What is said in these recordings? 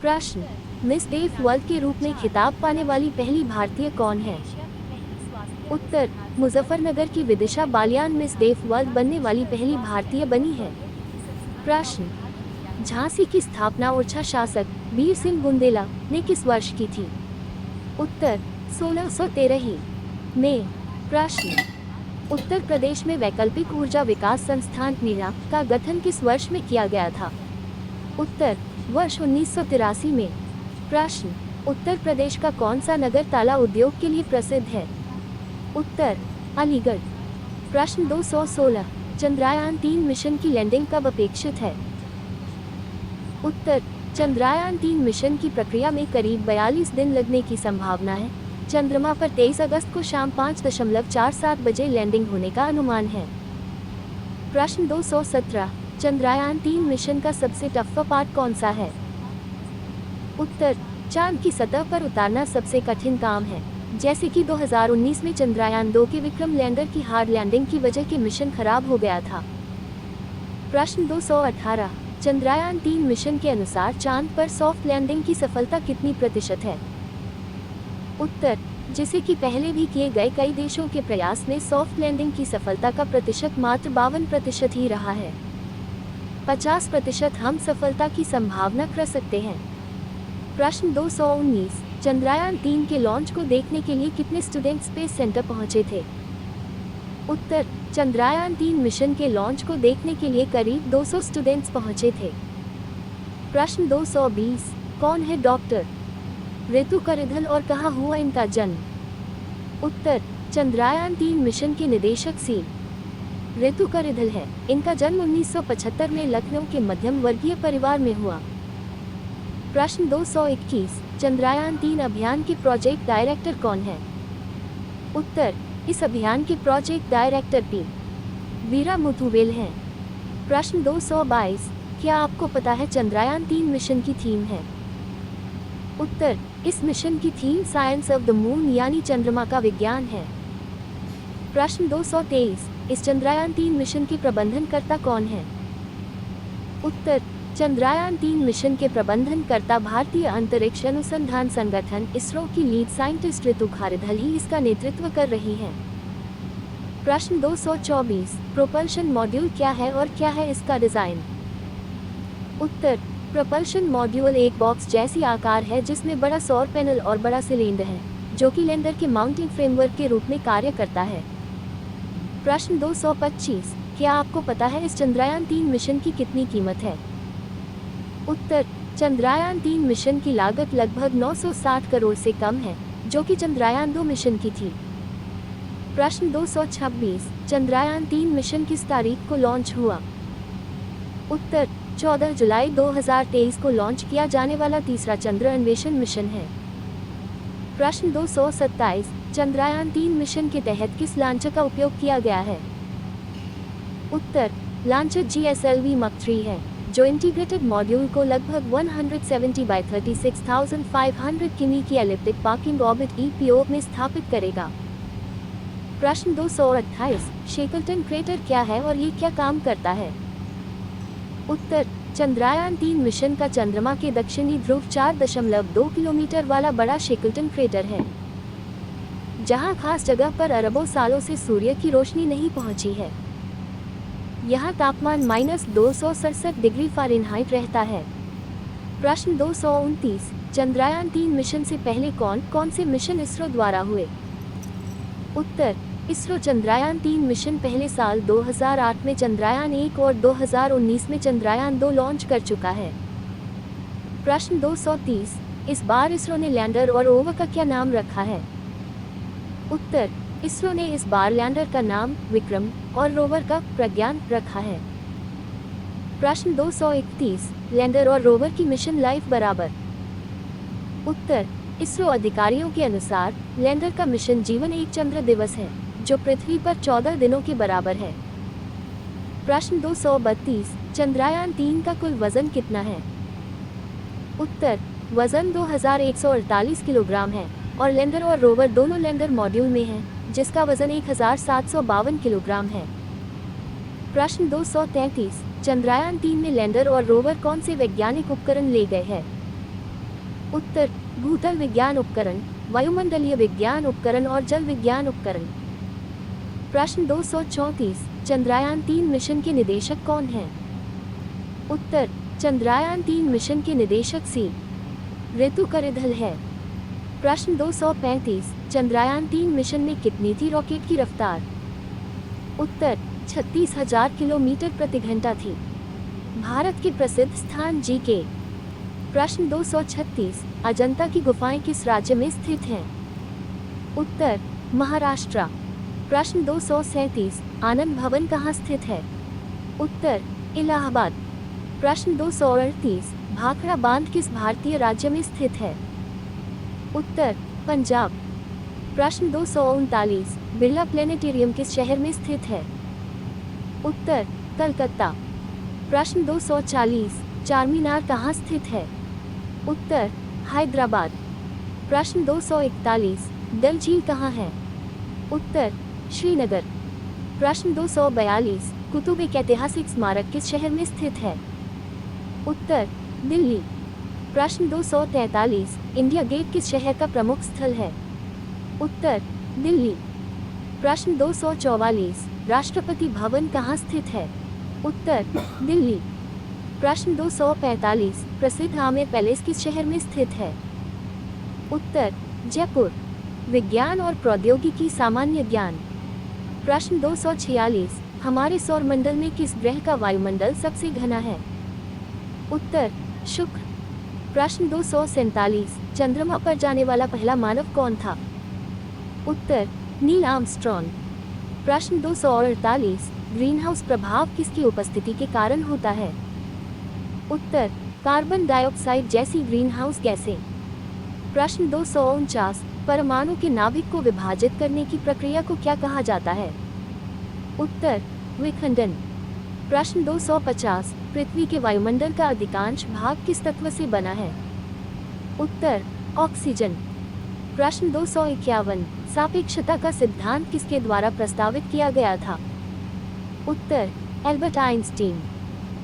प्रश्न, miss deaf world के रूप में खिताब पाने वाली पहली भारतीय कौन है? उत्तर, मुजफ्फरनगर की Vidisha Baliyan miss deaf world बनने वाली पहली भारतीय बनी है। प्रश्न, झांसी की स्थापना ओरछा शासक वीर सिंह बुंदेला ने किस वर्ष की थी? उत्तर, 1613 में। प्रश्न, उत्तर प्रदेश में वैकल्पिक ऊर्जा विकास संस्थान नीरा का गठन किस वर्ष में किया गया था? उत्तर, वर्ष 1983 में। प्रश्न, उत्तर प्रदेश का कौन सा नगर ताला उद्योग के लिए प्रसिद्ध है? उत्तर, अलीगढ़। प्रश्न 216, चंद्रयान 3 मिशन की लैंडिंग कब अपेक्षित है? उत्तर, चंद्रयान 3 मिशन की प्रक्रिया में करीब 42 दिन लगने की संभावना है। चंद्रमा पर 23 अगस्त को शाम 5:47 बजे लैंडिंग होने का अनुमान है। प्रश्न 217, चंद्रयान 3 मिशन का सबसे टफ पार्ट कौन सा है? उत्तर, चांद की सतह पर उतारना सबसे कठिन काम है, जैसे कि 2019 में चंद्रयान 2 के विक्रम लैंडर की हार्ड लैंडिंग की वजह से मिशन खराब हो गया था। प्रश्न 218, चंद्रयान 3 मिशन के अनुसार चांद पर सॉफ्ट लैंडिंग की सफलता कितनी प्रतिशत है? उत्तर, जिसे कि पहले भी किए गए कई देशों के प्रयास में सॉफ्ट लैंडिंग की सफलता का प्रतिशत मात्र 52% ही रहा है। 50% हम सफलता की संभावना कर सकते हैं। प्रश्न 219, चंद्रयान 3 के लॉन्च को देखने के लिए कितने स्टूडेंट स्पेस सेंटर पहुंचे थे? उत्तर, चंद्रयान 3 मिशन के लॉन्च को देखने के लिए करीब 200 स्टूडेंट्स पहुंचे थे। प्रश्न 220, कौन है डॉक्टर ऋतु करिधल और कहाँ हुआ इनका जन्म? उत्तर, चंद्रयान 3 मिशन के निदेशक सी ऋतु करिधल है। इनका जन्म 1975 में लखनऊ के मध्यम वर्गीय परिवार में हुआ। प्रश्न 221, चंद्रयान 3 अभियान के प्रोजेक्ट डायरेक्टर कौन है? उत्तर, इस अभियान के प्रोजेक्ट डायरेक्टर पी वीरा मुथुवेल हैं। प्रश्न 222, क्या आपको पता है चंद्रयान 3 मिशन की थीम है? उत्तर, इस मिशन की theme science of the moon यानी चंद्रमा का विज्ञान है। प्रश्न 223, इस चंद्रयान 3 मिशन के प्रबंधनकर्ता कौन है? उत्तर, चंद्रयान 3 मिशन के प्रबंधनकर्ता भारतीय अंतरिक्ष अनुसंधान संगठन इसरो की लीड साइंटिस्ट ऋतु करिधल ही इसका नेतृत्व कर रही हैं। प्रश्न 224, प्रोपल्शन मॉड्यूल क्या है और क्या है इसका डिजाइन? उत्तर, प्रोपल्शन मॉड्यूल एक बॉक्स जैसी आकार है जिसमें बड़ा सौर पैनल और बड़ा सिलेंडर है, जो कि लैंडर के माउंटिंग फ्रेमवर्क के रूप में कार्य करता है। प्रश्न 225, क्या आपको पता है इस चंद्रयान 3 मिशन की कितनी कीमत है? उत्तर, चंद्रयान 3 मिशन की लागत लगभग 960 करोड़ से कम है, जो कि चंद्रयान 2 मिशन की थी। प्रश्न 226, चंद्रयान 3 मिशन किस तारीख को लॉन्च हुआ? उत्तर, 14 जुलाई 2023 को लॉन्च किया जाने वाला तीसरा चंद्र अन्वेषण मिशन है। प्रश्न 227, चंद्रयान 3 मिशन के तहत किस लॉन्चर का उपयोग किया गया है? उत्तर, लॉन्चर GSLV Mk 3 है, जो इंटीग्रेटेड मॉड्यूल को लगभग 170 बाय 36,500 किमी की एलिप्टिक पार्किंग ऑर्बिट EPO में स्थापित करेगा। प्रश्न 228, शेकल्टन क्रेटर क्या है और ये क्या काम करता है? उत्तर, चंद्रयान 3 मिशन का चंद्रमा के दक्षिणी ध्रुव 4.2 किलोमीटर वाला बड़ा शेकल्टन क्रेटर है, जहां खास जगह पर अरबों सालों से सूर्य की रोशनी नहीं पहुंची है। यहाँ तापमान -267 डिग्री फ़ारेनहाइट रहता है। प्रश्न 229, चंद्रयान 3 मिशन से पहले कौन कौन से मिशन इसरो द्वारा हुए? उत्तर, इसरो चंद्रयान 3 मिशन पहले साल 2008 में चंद्रयान 1 और 2019 में चंद्रयान 2 लॉन्च कर चुका है। प्रश्न 230, इस बार इसरो ने लैंडर और रोवर का क्या नाम रखा है? उत्तर, इसरो ने इस बार लैंडर का नाम विक्रम और रोवर का प्रज्ञान रखा है। प्रश्न 231, लैंडर और रोवर की मिशन लाइफ बराबर? उत्तर, इसरो अधिकारियों के अनुसार लैंडर का मिशन जीवन एक चंद्र दिवस है, जो पृथ्वी पर 14 दिनों के बराबर है। प्रश्न 232, चंद्रयान 3 का कुल वजन कितना है? उत्तर, वजन 2148 किलोग्राम है और लैंडर और रोवर दोनों लैंडर मॉड्यूल में हैं, जिसका वजन 1752 किलोग्राम है। प्रश्न 233, चंद्रयान 3 में लैंडर और रोवर कौन से वैज्ञानिक उपकरण ले गए हैं? उत्तर, भूतल विज्ञान उपकरण, वायुमंडलीय विज्ञान उपकरण और जल विज्ञान उपकरण। प्रश्न 234, चंद्रयान-3 मिशन के निदेशक कौन हैं? उत्तर, चंद्रयान-3 मिशन के निदेशक सी. ऋतु करिधल है। प्रश्न 235, चंद्रयान-3 मिशन में कितनी थी रॉकेट की रफ्तार? उत्तर, 36,000 किलोमीटर प्रति घंटा थी। भारत के प्रसिद्ध स्थान जीके। प्रश्न 236, अजंता की गुफाएं किस राज्य में स्थित हैं? उत्तर, महाराष्ट्र। प्रश्न 237, आनंद भवन कहाँ स्थित है? उत्तर, इलाहाबाद। प्रश्न 238, भाखड़ा बांध किस भारतीय राज्य में स्थित है? उत्तर, पंजाब। प्रश्न 239, बिरला प्लेनेटेरियम किस शहर में स्थित है? उत्तर, कलकत्ता। प्रश्न 240, चारमीनार कहाँ स्थित है? उत्तर, हैदराबाद। प्रश्न 241, डल झील कहाँ है? उत्तर, श्रीनगर। प्रश्न 242, कुतुब एक ऐतिहासिक स्मारक किस शहर में स्थित है? उत्तर, दिल्ली। प्रश्न 243, इंडिया गेट किस शहर का प्रमुख स्थल है? उत्तर, दिल्ली। प्रश्न 244, राष्ट्रपति भवन कहाँ स्थित है? उत्तर, दिल्ली। प्रश्न 245, प्रसिद्ध आमेर पैलेस किस शहर में स्थित है? उत्तर, जयपुर। विज्ञान और प्रौद्योगिकी सामान्य ज्ञान। प्रश्न 246, हमारे सौरमंडल में किस ग्रह का वायुमंडल सबसे घना है? उत्तर, शुक्र। प्रश्न 247, चंद्रमा पर जाने वाला पहला मानव कौन था? उत्तर, नील आर्मस्ट्रॉन्ग। प्रश्न 248, ग्रीनहाउस प्रभाव किसकी उपस्थिति के कारण होता है? उत्तर, कार्बन डाइऑक्साइड जैसी ग्रीनहाउस गैसें। प्रश्न 249, परमाणु के नाभिक को विभाजित करने की प्रक्रिया को क्या कहा जाता है? उत्तर, विखंडन। प्रश्न 250, पृथ्वी के वायुमंडल का अधिकांश भाग किस तत्व से बना है? उत्तर, ऑक्सीजन। प्रश्न 251, सापेक्षता का सिद्धांत किसके द्वारा प्रस्तावित किया गया था? उत्तर, एल्बर्ट आइंस्टीन।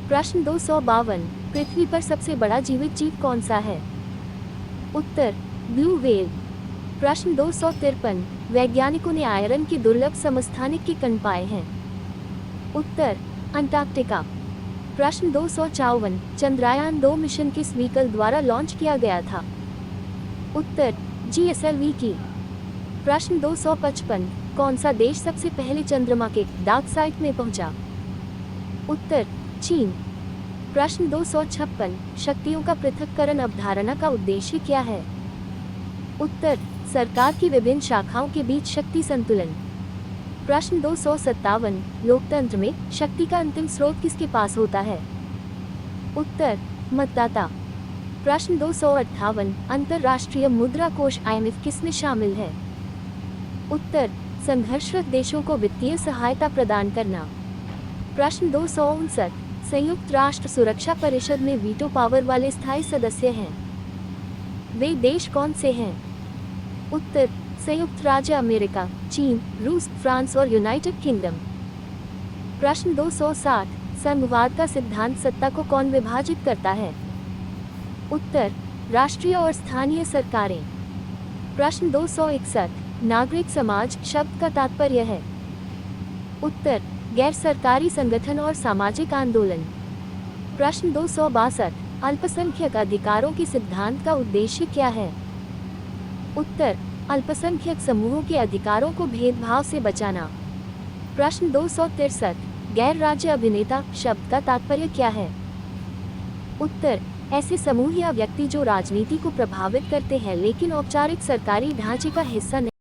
प्रश्न 252, पृथ्वी पर सबसे बड़ा जीवित जीव कौन सा है? उत्तर, ब्लू व्हेल। प्रश्न 253, वैज्ञानिकों ने आयरन के दुर्लभ समस्थानिक के कण पाए हैं? उत्तर, अंटार्कटिका। प्रश्न 254, चंद्रयान-2 मिशन किस व्हीकल द्वारा लॉन्च किया गया था? उत्तर, GSLV की। प्रश्न 255, कौन सा देश सबसे पहले चंद्रमा के डार्क साइड में पहुंचा? उत्तर, चीन। प्रश्न 256, शक्तियों का पृथक्करण अवधारणा का उद्देश्य क्या है? उत्तर, सरकार की विभिन्न शाखाओं के बीच शक्ति संतुलन। प्रश्न 257, लोकतंत्र में शक्ति का अंतिम स्रोत किसके पास होता है? उत्तर, मतदाता। प्रश्न 258, अंतर्राष्ट्रीय मुद्रा कोष IMF किस में शामिल है? उत्तर, संघर्षरत देशों को वित्तीय सहायता प्रदान करना। प्रश्न 259, संयुक्त राष्ट्र सुरक्षा परिषद में वीटो पावर वाले स्थायी सदस्य हैं? वे देश कौन से हैं? उत्तर, संयुक्त राज्य अमेरिका, चीन, रूस, फ्रांस और यूनाइटेड किंगडम। प्रश्न 260, संघवाद का सिद्धांत सत्ता को कौन विभाजित करता है? उत्तर, राष्ट्रीय और स्थानीय सरकारें। प्रश्न 261, नागरिक समाज शब्द का तात्पर्य है? उत्तर, गैर सरकारी संगठन और सामाजिक आंदोलन। प्रश्न 262, अल्पसंख्यक अधिकारों के सिद्धांत का उद्देश्य क्या है? उत्तर, अल्पसंख्यक समूहों के अधिकारों को भेदभाव से बचाना। प्रश्न 263, गैर राज्य अभिनेता शब्द का तात्पर्य क्या है? उत्तर, ऐसे समूह या व्यक्ति जो राजनीति को प्रभावित करते हैं लेकिन औपचारिक सरकारी ढांचे का हिस्सा नहीं